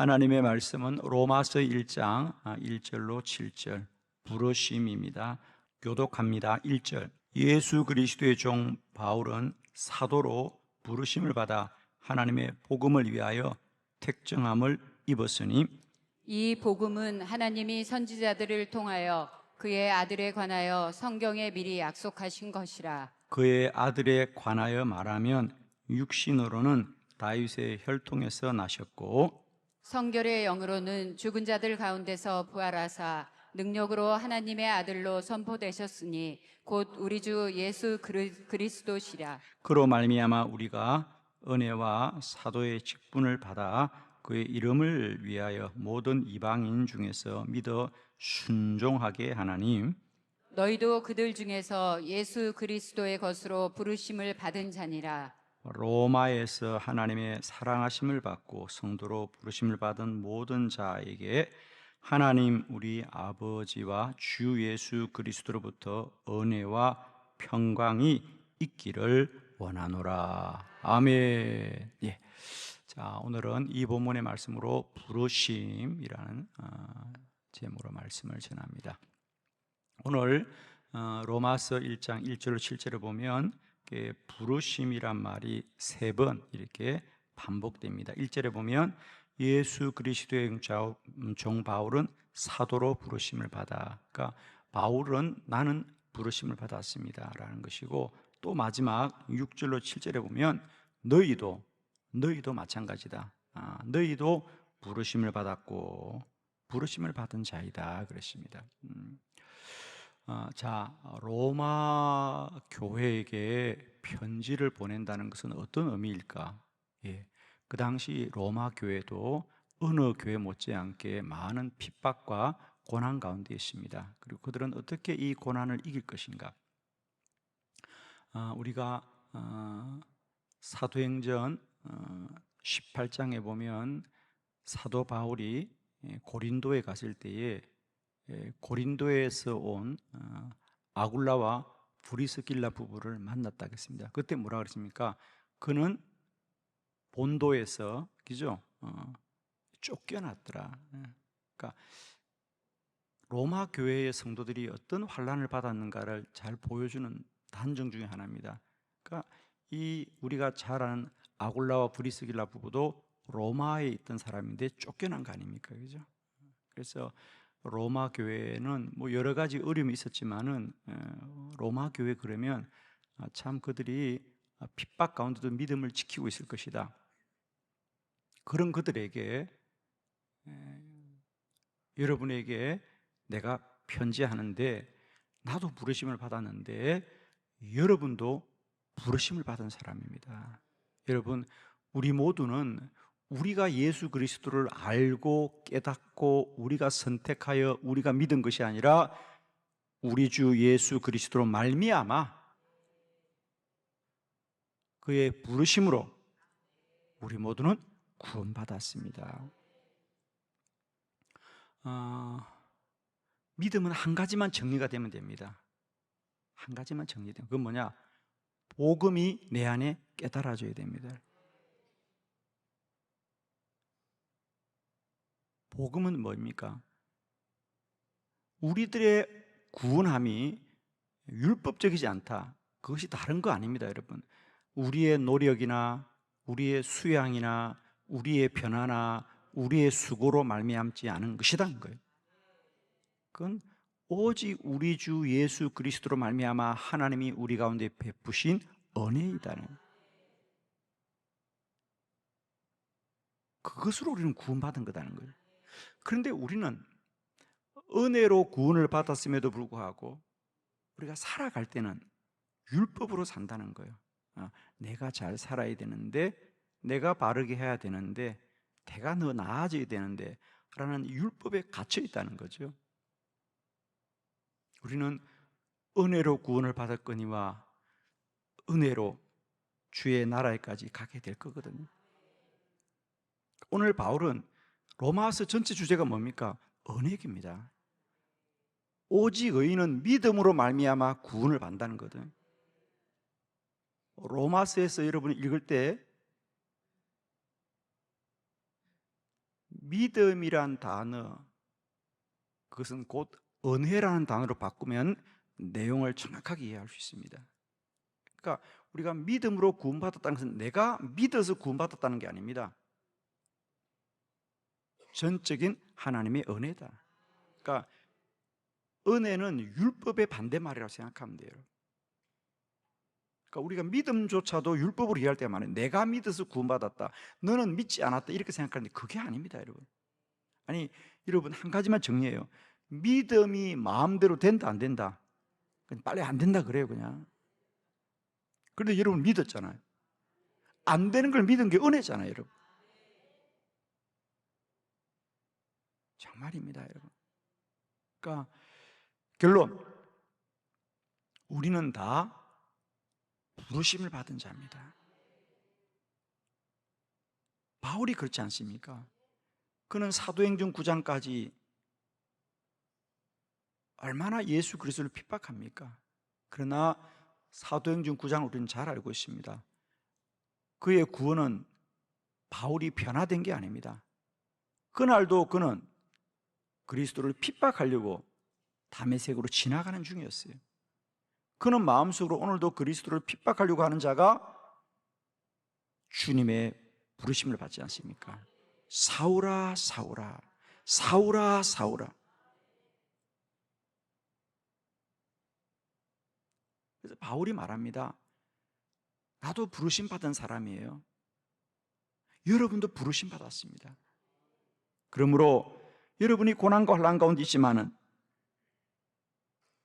하나님의 말씀은 로마서 1장 1절로 7절 부르심입니다. 교독합니다. 1절 예수 그리스도의 종 바울은 사도로 부르심을 받아 하나님의 복음을 위하여 택정함을 입었으니 이 복음은 하나님이 선지자들을 통하여 그의 아들에 관하여 성경에 미리 약속하신 것이라. 그의 아들에 관하여 말하면 육신으로는 다윗의 혈통에서 나셨고 성결의 영으로는 죽은 자들 가운데서 부활하사 능력으로 하나님의 아들로 선포되셨으니 곧 우리 주 예수 그리스도시라. 그로 말미암아 우리가 은혜와 사도의 직분을 받아 그의 이름을 위하여 모든 이방인 중에서 믿어 순종하게 하나님, 너희도 그들 중에서 예수 그리스도의 것으로 부르심을 받은 자니라. 로마에서 하나님의 사랑하심을 받고 성도로 부르심을 받은 모든 자에게 하나님 우리 아버지와 주 예수 그리스도로부터 은혜와 평강이 있기를 원하노라. 아멘. 예. 자, 오늘은 이 본문의 말씀으로 부르심이라는 제목으로 말씀을 전합니다. 오늘 로마서 1장 1절로 7절을 보면 부르심이란 말이 3번 이렇게 반복됩니다. 1절에 보면 예수 그리스도의 종 바울은 사도로 부르심을 받아. 그러니까 바울은 나는 부르심을 받았습니다 라는 것이고, 또 마지막 6절로 7절에 보면 너희도 마찬가지다. 너희도 부르심을 받았고 부르심을 받은 자이다 그랬습니다. 자, 로마 교회에게 편지를 보낸다는 것은 어떤 의미일까? 예, 그 당시 로마 교회도 어느 교회 못지않게 많은 핍박과 고난 가운데 있습니다. 그리고 그들은 어떻게 이 고난을 이길 것인가? 우리가 사도행전 18장에 보면 사도 바울이 고린도에 갔을 때에 고린도에서 온 아굴라와 브리스길라 부부를 만났다고 했습니다. 그때 뭐라 그랬습니까? 그는 본도에서 그죠? 쫓겨났더라. 그러니까 로마 교회의 성도들이 어떤 환난을 받았는가를 잘 보여주는 단정 중에 하나입니다. 그러니까 이 우리가 잘 아는 아굴라와 브리스길라 부부도 로마에 있던 사람인데 쫓겨난 거 아닙니까? 그죠? 그래서 로마 교회는 뭐 여러 가지 어려움이 있었지만은 로마 교회 그러면 참 그들이 핍박 가운데도 믿음을 지키고 있을 것이다. 그런 그들에게 여러분에게 내가 편지하는데 나도 부르심을 받았는데 여러분도 부르심을 받은 사람입니다. 여러분, 우리 모두는 우리가 예수 그리스도를 알고 깨닫고 우리가 선택하여 우리가 믿은 것이 아니라 우리 주 예수 그리스도로 말미암아 그의 부르심으로 우리 모두는 구원받았습니다. 믿음은 한 가지만 정리가 되면 됩니다. 한 가지만 정리되면 그건 뭐냐? 복음이 내 안에 깨달아져야 됩니다. 복음은 뭡니까? 우리들의 구원함이 율법적이지 않다. 그것이 다른 거 아닙니다, 여러분. 우리의 노력이나 우리의 수양이나 우리의 변화나 우리의 수고로 말미암지 않은 것이라는 거예요. 그건 오직 우리 주 예수 그리스도로 말미암아 하나님이 우리 가운데 베푸신 은혜이다는 거예요. 그것으로 우리는 구원받은 거다는 거예요. 그런데 우리는 은혜로 구원을 받았음에도 불구하고 우리가 살아갈 때는 율법으로 산다는 거예요. 내가 잘 살아야 되는데, 내가 바르게 해야 되는데, 내가 더 나아져야 되는데 라는 율법에 갇혀 있다는 거죠. 우리는 은혜로 구원을 받았거니와 은혜로 주의 나라에까지 가게 될 거거든요. 오늘 바울은 로마서 전체 주제가 뭡니까? 언약입니다. 오직 의인은 믿음으로 말미암아 구원을 받는다는 거거든요. 로마서에서 여러분이 읽을 때 믿음이란 단어, 그것은 곧 은혜라는 단어로 바꾸면 내용을 정확하게 이해할 수 있습니다. 그러니까 우리가 믿음으로 구원받았다는 것은 내가 믿어서 구원받았다는 게 아닙니다. 전적인 하나님의 은혜다. 그러니까 은혜는 율법의 반대말이라고 생각하면 돼요. 그러니까 우리가 믿음조차도 율법으로 이해할 때가 많아요. 내가 믿어서 구원받았다, 너는 믿지 않았다, 이렇게 생각하는데 그게 아닙니다, 여러분. 아니, 여러분, 한 가지만 정리해요. 믿음이 마음대로 된다, 안 된다? 그냥 빨리 안 된다 그래요, 그냥. 그런데 여러분 믿었잖아요. 안 되는 걸 믿은 게 은혜잖아요, 여러분. 정말입니다, 여러분. 그러니까 결론, 우리는 다 부르심을 받은 자입니다. 바울이 그렇지 않습니까? 그는 사도행전 9장까지 얼마나 예수 그리스도를 핍박합니까? 그러나 사도행전 9장을 우리는 잘 알고 있습니다. 그의 구원은 바울이 변화된 게 아닙니다. 그날도 그는 그리스도를 핍박하려고 다메섹으로 지나가는 중이었어요. 그는 마음속으로 오늘도 그리스도를 핍박하려고 하는 자가 주님의 부르심을 받지 않습니까? 사울아, 사울아, 사울아, 사울아. 그래서 바울이 말합니다. 나도 부르심 받은 사람이에요. 여러분도 부르심 받았습니다. 그러므로 여러분이 고난과 환난 가운데 있지만은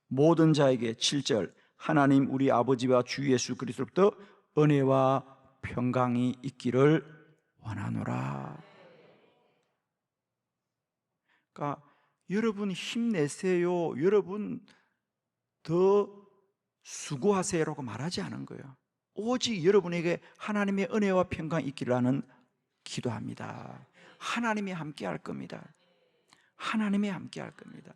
모든 자에게 7절 하나님 우리 아버지와 주 예수 그리스도로부터 은혜와 평강이 있기를 원하노라. 그러니까 여러분 힘내세요, 여러분 더 수고하세요라고 말하지 않은 거예요. 오직 여러분에게 하나님의 은혜와 평강이 있기를 하는 기도합니다. 하나님이 함께 할 겁니다. 하나님이 함께 할 겁니다.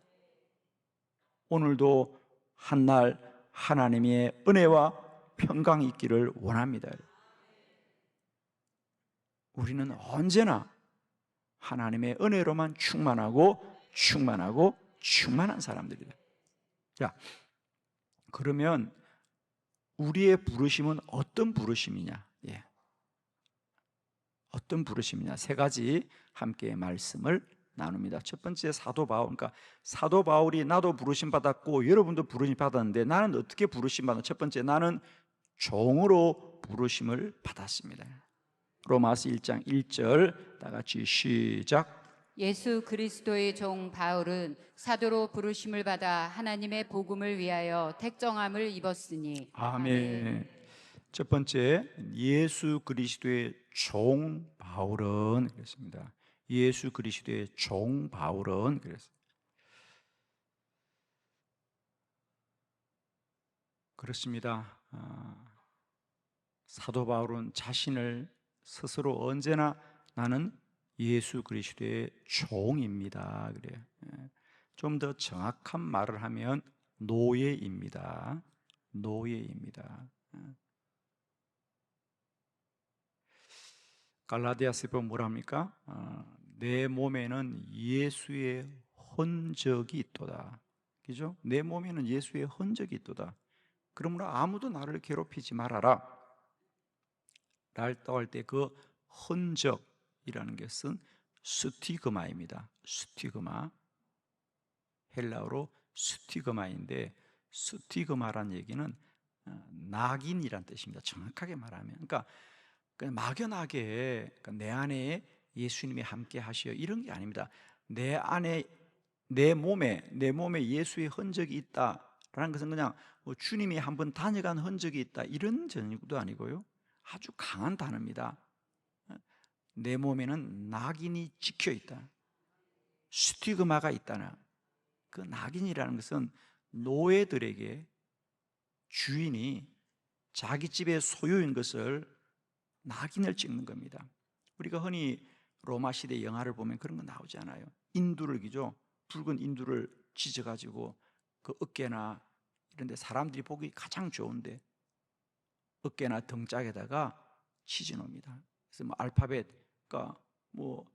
오늘도 한날 하나님의 은혜와 평강이 있기를 원합니다. 우리는 언제나 하나님의 은혜로만 충만하고 충만하고 충만한 사람들이다. 자, 그러면 우리의 부르심은 어떤 부르심이냐? 예. 어떤 부르심이냐? 세 가지 함께 말씀을 나눕니다. 첫 번째, 사도 바울. 그러니까 사도 바울이 나도 부르심 받았고 여러분도 부르심 받았는데 나는 어떻게 부르심 받았나? 첫 번째, 나는 종으로 부르심을 받았습니다. 로마서 1장 1절 다 같이 시작. 예수 그리스도의 종 바울은 사도로 부르심을 받아 하나님의 복음을 위하여 택정함을 입었으니. 아멘. 첫 번째, 예수 그리스도의 종 바울은 그랬습니다. 예수 그리스도의 종 바울은 그랬습니다. 그렇습니다. 사도 바울은 자신을 스스로 언제나 나는 예수 그리스도의 종입니다. 그래요. 좀 더 정확한 말을 하면 노예입니다. 노예입니다. 갈라디아서에 보면 뭐라 합니까? 내 몸에는 예수의 흔적이 있도다. 그죠? 내 몸에는 예수의 흔적이 있도다. 그러므로 아무도 나를 괴롭히지 말아라. 날 떠할 때 그 흔적이라는 것은 스티그마입니다. 스티그마. 헬라어로 스티그마인데 스티그마란 얘기는 낙인이란 뜻입니다. 정확하게 말하면. 그러니까 막연하게 내 안에 예수님이 함께 하시어 이런 게 아닙니다. 내 안에 내 몸에 예수의 흔적이 있다라는 것은 그냥 뭐 주님이 한번 다녀간 흔적이 있다 이런 전유도 아니고요. 아주 강한 단어입니다. 내 몸에는 낙인이 찍혀 있다. 스티그마가 있다나. 그 낙인이라는 것은 노예들에게 주인이 자기 집의 소유인 것을 낙인을 찍는 겁니다. 우리가 흔히 로마 시대 영화를 보면 그런 거 나오지 않아요? 인두를 기죠. 붉은 인두를 찢어가지고 그 어깨나 이런 데 사람들이 보기 가장 좋은데 어깨나 등짝에다가 치지 놉니다. 그래서 뭐 알파벳, 그러니까 뭐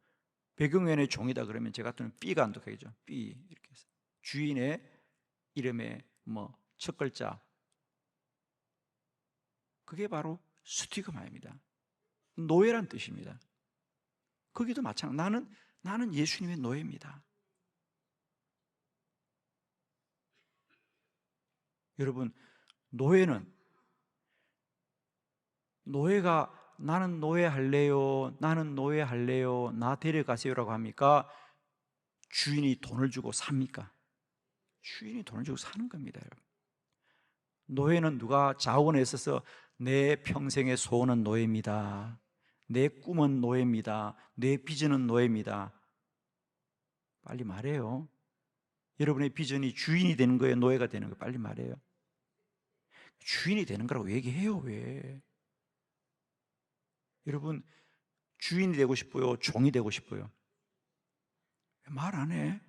배경연의 종이다 그러면 제 같으면 B가 안독하겠죠. B 이렇게 해서 주인의 이름의 뭐 첫 글자, 그게 바로 스티그마입니다. 노예란 뜻입니다. 거기도 마찬가지. 나는 예수님의 노예입니다. 여러분, 노예가 나는 노예할래요, 나는 노예할래요, 나 데려가세요라고 합니까? 주인이 돈을 주고 삽니까? 주인이 돈을 주고 사는 겁니다, 여러분. 노예는 누가 자원에 있어서 내 평생의 소원은 노예입니다, 내 꿈은 노예입니다, 내 비전은 노예입니다. 빨리 말해요. 여러분의 비전이 주인이 되는 거예요, 노예가 되는 거예요? 빨리 말해요. 주인이 되는 거라고 얘기해요. 왜? 여러분, 주인이 되고 싶어요, 종이 되고 싶어요? 말 안 해?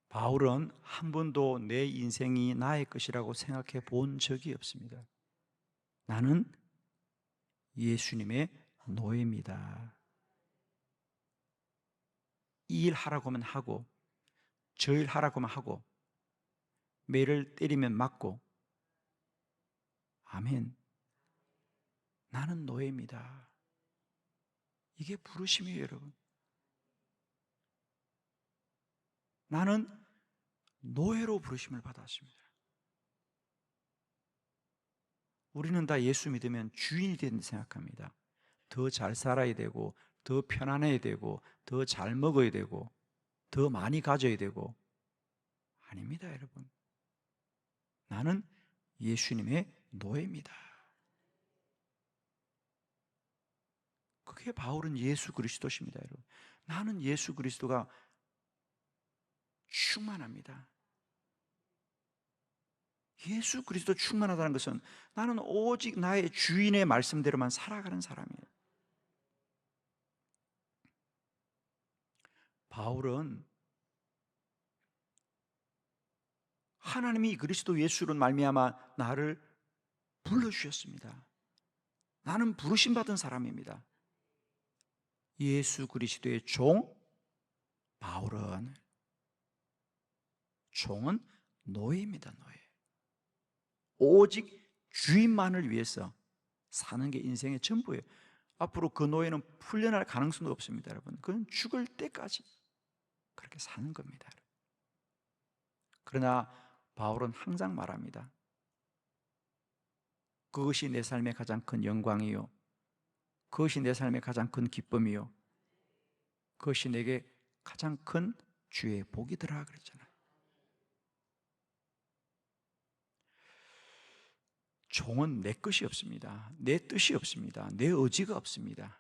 바울은 한 번도 내 인생이 나의 것이라고 생각해 본 적이 없습니다. 나는 예수님의 노예입니다. 이 일 하라고 하면 하고, 저 일 하라고 하면 하고, 매를 때리면 맞고. 아멘. 나는 노예입니다. 이게 부르심이에요, 여러분. 나는 노예로 부르심을 받았습니다. 우리는 다 예수 믿으면 주인이 된다 생각합니다. 더 잘 살아야 되고, 더 편안해야 되고, 더 잘 먹어야 되고, 더 많이 가져야 되고. 아닙니다, 여러분. 나는 예수님의 노예입니다. 그게 바울은 예수 그리스도십니다, 여러분. 나는 예수 그리스도가 충만합니다. 예수 그리스도 충만하다는 것은 나는 오직 나의 주인의 말씀대로만 살아가는 사람이에요. 바울은 하나님이 그리스도 예수로 말미암아 나를 불러주셨습니다. 나는 부르심 받은 사람입니다. 예수 그리스도의 종 바울은, 종은 노예입니다. 노예. 오직 주인만을 위해서 사는 게 인생의 전부예요. 앞으로 그 노예는 풀려날 가능성도 없습니다, 여러분. 그건 죽을 때까지 그렇게 사는 겁니다. 그러나 바울은 항상 말합니다. 그것이 내 삶의 가장 큰 영광이요, 그것이 내 삶의 가장 큰 기쁨이요, 그것이 내게 가장 큰 주의 복이더라 그랬잖아요. 종은 내 것이 없습니다. 내 뜻이 없습니다. 내 의지가 없습니다.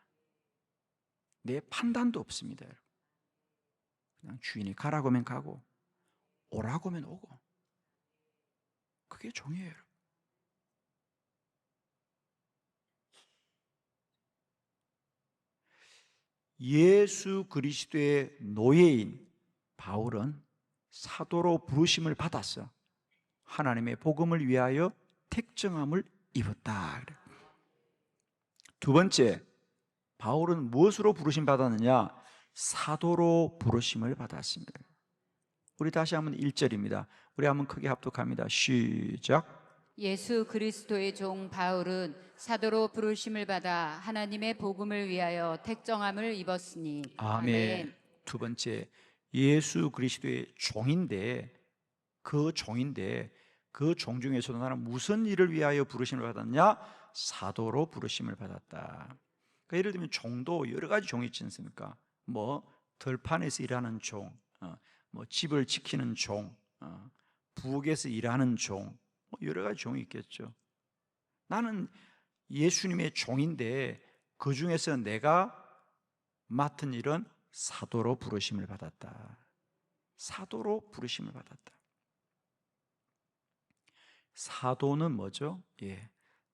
내 판단도 없습니다. 그냥 주인이 가라고 하면 가고, 오라고 하면 오고. 그게 종이에요. 예수 그리스도의 노예인 바울은 사도로 부르심을 받았어. 하나님의 복음을 위하여 택정함을 입었다. 두 번째, 바울은 무엇으로 부르심 받았느냐? 사도로 부르심을 받았습니다. 우리 다시 한번 1절입니다. 우리 한번 크게 합독합니다. 시작. 예수 그리스도의 종 바울은 사도로 부르심을 받아 하나님의 복음을 위하여 택정함을 입었으니. 아멘. 두 번째, 예수 그리스도의 종인데 그 종 중에서도 나는 무슨 일을 위하여 부르심을 받았냐? 사도로 부르심을 받았다. 그러니까 예를 들면 종도 여러 가지 종이 있지 않습니까? 뭐 들판에서 일하는 종, 뭐 집을 지키는 종, 부엌에서 일하는 종, 뭐 여러 가지 종이 있겠죠. 나는 예수님의 종인데 그 중에서 내가 맡은 일은 사도로 부르심을 받았다. 사도로 부르심을 받았다. 사도는 뭐죠?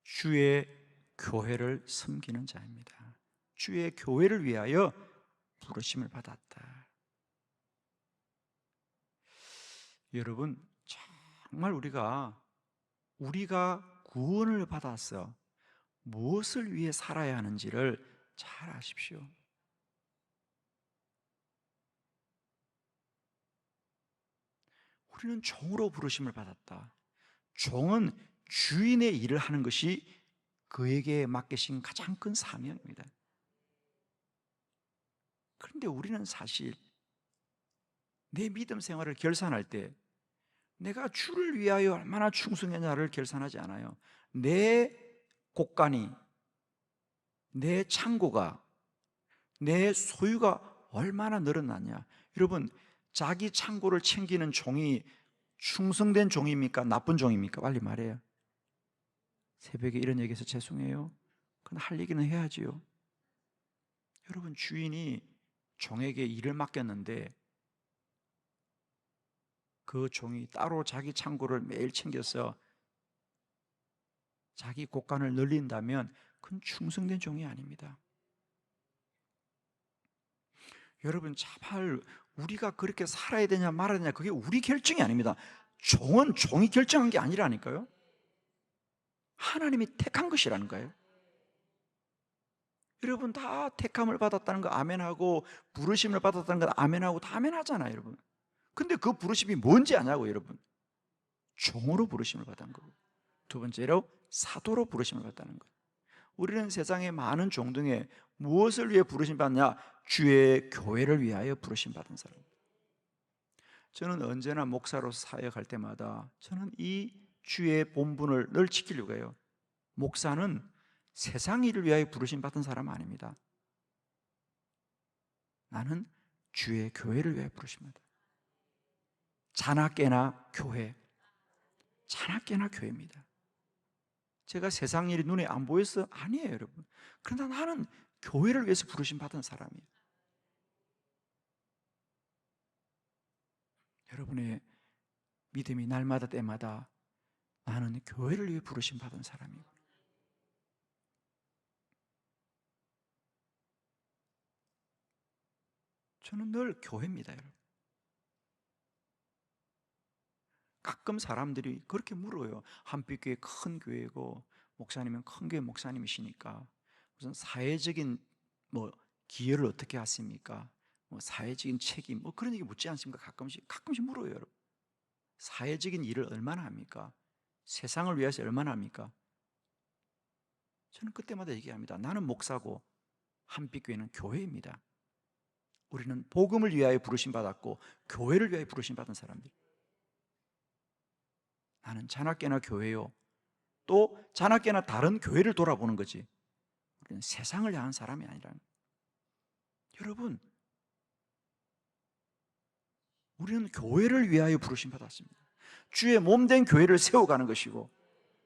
주의 교회를 섬기는 자입니다. 주의 교회를 위하여 부르심을 받았다. 여러분, 정말 우리가 구원을 받아서 무엇을 위해 살아야 하는지를 잘 아십시오. 우리는 종으로 부르심을 받았다. 종은 주인의 일을 하는 것이 그에게 맡기신 가장 큰 사명입니다. 그런데 우리는 사실 내 믿음 생활을 결산할 때 내가 주를 위하여 얼마나 충성했냐를 결산하지 않아요. 내 곳간이, 내 창고가, 내 소유가 얼마나 늘어났냐. 여러분, 자기 창고를 챙기는 종이 충성된 종입니까? 나쁜 종입니까? 빨리 말해요. 새벽에 이런 얘기해서 죄송해요. 그건 할 얘기는 해야지요. 여러분, 주인이 종에게 일을 맡겼는데 그 종이 따로 자기 창고를 매일 챙겨서 자기 곳간을 늘린다면 그건 충성된 종이 아닙니다. 여러분, 제발 우리가 그렇게 살아야 되냐 말아야 되냐 그게 우리 결정이 아닙니다. 종은 종이 결정한 게 아니라니까요. 하나님이 택한 것이라는 거예요. 여러분, 다 택함을 받았다는 거 아멘하고 부르심을 받았다는 거 아멘하고 다 아멘하잖아요, 여러분. 근데 그 부르심이 뭔지 아냐고, 여러분. 종으로 부르심을 받은 거고, 두 번째로 사도로 부르심을 받다는 거예요. 우리는 세상의 많은 종 중에 무엇을 위해 부르심 받냐? 주의 교회를 위하여 부르심 받은 사람. 저는 언제나 목사로서 사역할 때마다 저는 이 주의 본분을 늘 지키려고 해요. 목사는 세상 일을 위하여 부르심 받은 사람 아닙니다. 나는 주의 교회를 위하여 부르심 받아. 자나깨나 교회, 자나깨나 교회입니다. 제가 세상 일이 눈에 안 보여서 아니에요, 여러분. 그러나 나는 교회를 위해서 부르심 받은 사람이에요. 여러분의 믿음이 날마다 때마다 나는 교회를 위해 부르심 받은 사람이에요. 저는 늘 교회입니다, 여러분. 가끔 사람들이 그렇게 물어요. 한빛교회 큰 교회고 목사님은 큰 교회 목사님이시니까 무슨 사회적인 기여를 어떻게 하십니까? 사회적인 책임 그런 얘기 묻지 않습니까? 가끔씩 물어요, 여러분. 사회적인 일을 얼마나 합니까? 세상을 위해서 얼마나 합니까? 저는 그때마다 얘기합니다. 나는 목사고 한빛교회는 교회입니다. 우리는 복음을 위하여 부르심 받았고 교회를 위하여 부르심 받은 사람들. 나는 자나깨나 교회요. 또 자나깨나 다른 교회를 돌아보는 거지. 우리는 세상을 향한 사람이 아니라는. 여러분, 우리는 교회를 위하여 부르심 받았습니다. 주의 몸된 교회를 세워가는 것이고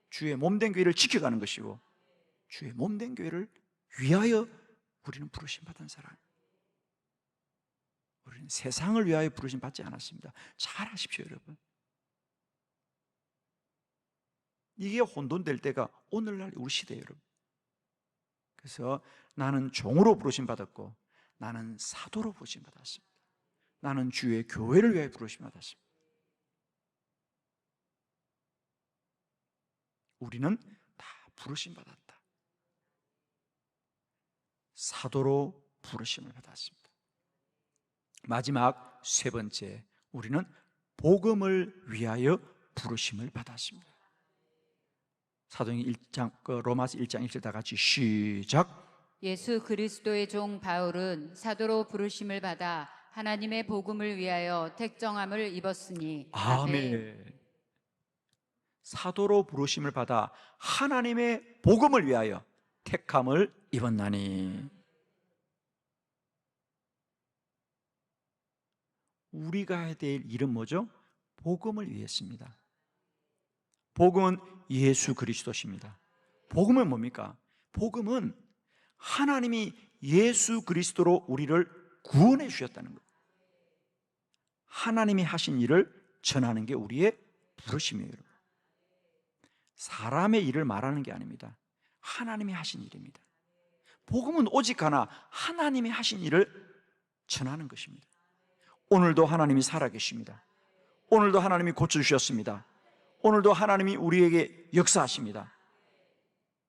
주의 몸된 교회를 지켜가는 것이고 주의 몸된 교회를 위하여 우리는 부르심 받은 사람. 우리는 세상을 위하여 부르심 받지 않았습니다. 잘 아십시오, 여러분. 이게 혼돈될 때가 오늘날 우리 시대예요, 여러분. 그래서 나는 종으로 부르심 받았고 나는 사도로 부르심 받았습니다. 나는 주의 교회를 위하여 부르심 받았습니다. 우리는 다 부르심 받았다. 사도로 부르심을 받았습니다. 마지막 세 번째, 우리는 복음을 위하여 부르심을 받았습니다. 사도행전 1장, 로마서 1장 1절 다 같이 시작. 예수 그리스도의 종 바울은 사도로 부르심을 받아 하나님의 복음을 위하여 택정함을 입었으니. 아멘. 사도로 부르심을 받아 하나님의 복음을 위하여 택함을 입었나니. 우리가 해야 될 일은 뭐죠? 복음을 위했습니다. 복음은 예수 그리스도십니다. 복음은 뭡니까? 복음은 하나님이 예수 그리스도로 우리를 구원해 주셨다는 것. 하나님이 하신 일을 전하는 게 우리의 부르심이에요. 사람의 일을 말하는 게 아닙니다. 하나님이 하신 일입니다. 복음은 오직 하나, 하나님이 하신 일을 전하는 것입니다. 오늘도 하나님이 살아계십니다. 오늘도 하나님이 고쳐주셨습니다. 오늘도 하나님이 우리에게 역사하십니다.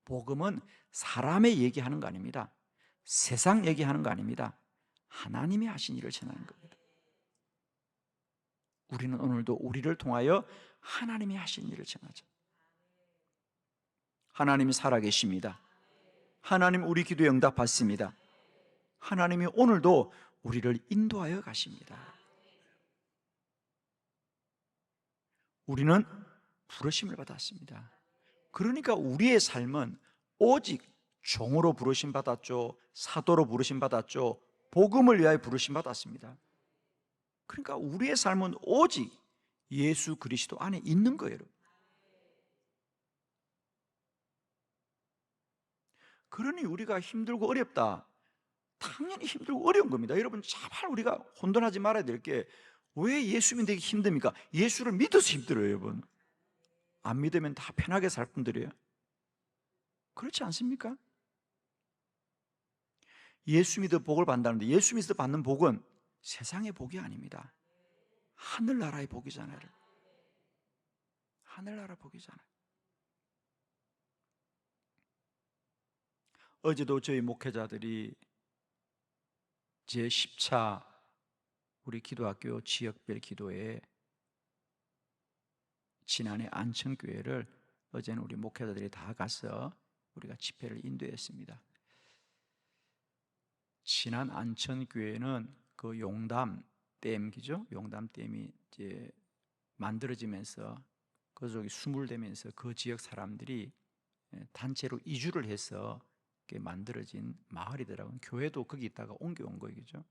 복음은 사람의 얘기하는 거 아닙니다. 세상 얘기하는 거 아닙니다. 하나님이 하신 일을 전하는 겁니다. 우리는 오늘도 우리를 통하여 하나님이 하신 일을 전하죠. 하나님이 살아계십니다. 하나님 우리 기도에 응답받습니다. 하나님이 오늘도 우리를 인도하여 가십니다. 우리는 부르심을 받았습니다. 그러니까 우리의 삶은 오직 종으로 부르심 받았죠. 사도로 부르심 받았죠. 복음을 위하여 부르심 받았습니다. 그러니까 우리의 삶은 오직 예수 그리스도 안에 있는 거예요. 그러니 우리가 힘들고 어렵다. 당연히 힘들고 어려운 겁니다. 여러분 제발 우리가 혼돈하지 말아야 될 게 왜 예수 믿는 게 힘듭니까? 예수를 믿어서 힘들어요, 여러분. 안 믿으면 다 편하게 살 분들이에요. 그렇지 않습니까? 예수 믿어 복을 받는다는데 예수 믿어 받는 복은 세상의 복이 아닙니다. 하늘나라의 복이잖아요. 하늘나라 복이잖아요. 어제도 저희 목회자들이 제10차 우리 기도학교 지역별 기도회 지난해 안천교회를 어제는 우리 목회자들이 다 가서 우리가 집회를 인도했습니다. 지난 안천교회는 그 용담댐이죠. 용담댐이 이제 만들어지면서 그쪽이 수물되면서 그 지역 사람들이 단체로 이주를 해서 만들어진 마을이더라고요. 교회도 거기 있다가 옮겨온 거죠.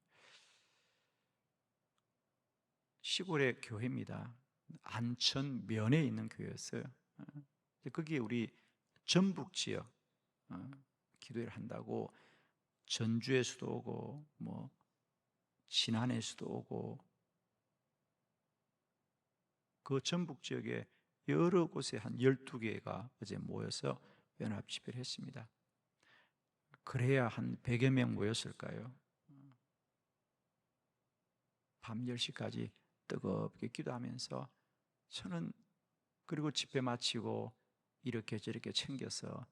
시골의 교회입니다. 안천면에 있는 교회였어요. 거기에 우리 전북 지역 기도회를 한다고 전주에서도 오고 뭐 진안에서도 오고 그 전북 지역에 여러 곳에 한 12개가 어제 모여서 연합 집회를 했습니다. 그래야 한 100여 명 모였을까요? 밤 10시까지 뜨겁게 기도하면서 저는 그리고 집회 마치고 이렇게 저렇게 챙겨서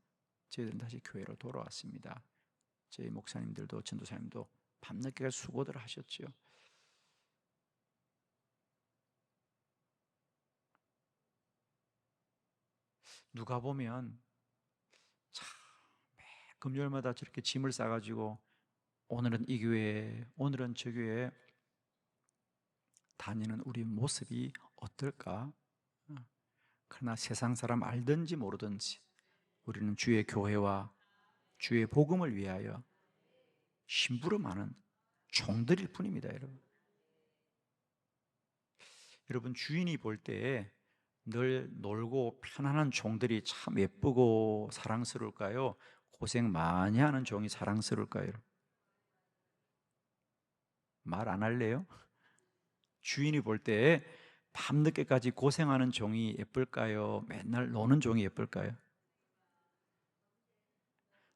저희들은 다시 교회로 돌아왔습니다. 저희 목사님들도 전도사님도 밤늦게까지 수고들 하셨죠. 누가 보면 참 매 금요일마다 저렇게 짐을 싸가지고 오늘은 이 교회, 오늘은 저 교회 다니는 우리 모습이 어떨까? 그러나 세상 사람 알든지 모르든지 우리는 주의 교회와 주의 복음을 위하여 심부름하는 종들일 뿐입니다, 여러분. 여러분 주인이 볼 때에 늘 놀고 편안한 종들이 참 예쁘고 사랑스러울까요? 고생 많이 하는 종이 사랑스러울까요? 말 안 할래요? 주인이 볼 때 밤늦게까지 고생하는 종이 예쁠까요? 맨날 노는 종이 예쁠까요?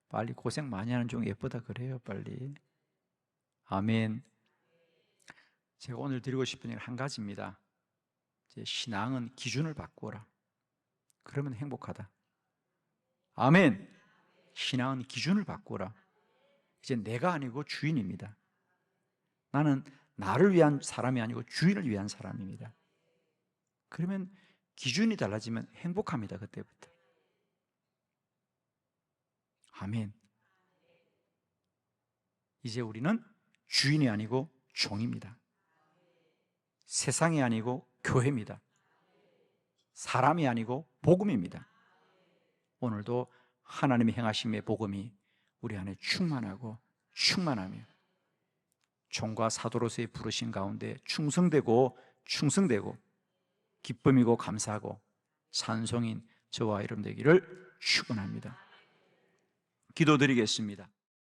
빨리 고생 많이 하는 종이 예쁘다 그래요, 빨리. 아멘. 제가 오늘 드리고 싶은 일 한 가지입니다. 신앙은 기준을 바꾸어라. 그러면 행복하다. 아멘. 신앙은 기준을 바꾸어라. 이제 내가 아니고 주인입니다. 나는 나를 위한 사람이 아니고 주인을 위한 사람입니다. 그러면 기준이 달라지면 행복합니다, 그때부터. 아멘. 이제 우리는 주인이 아니고 종입니다. 세상이 아니고 교회입니다. 사람이 아니고 복음입니다. 오늘도 하나님의 행하심의 복음이 우리 안에 충만하고 충만하며 종과 사도로서의 부르심 가운데 충성되고 기쁨이고 감사하고 찬송인 저와 여러분 되기를 축원합니다. 기도드리겠습니다.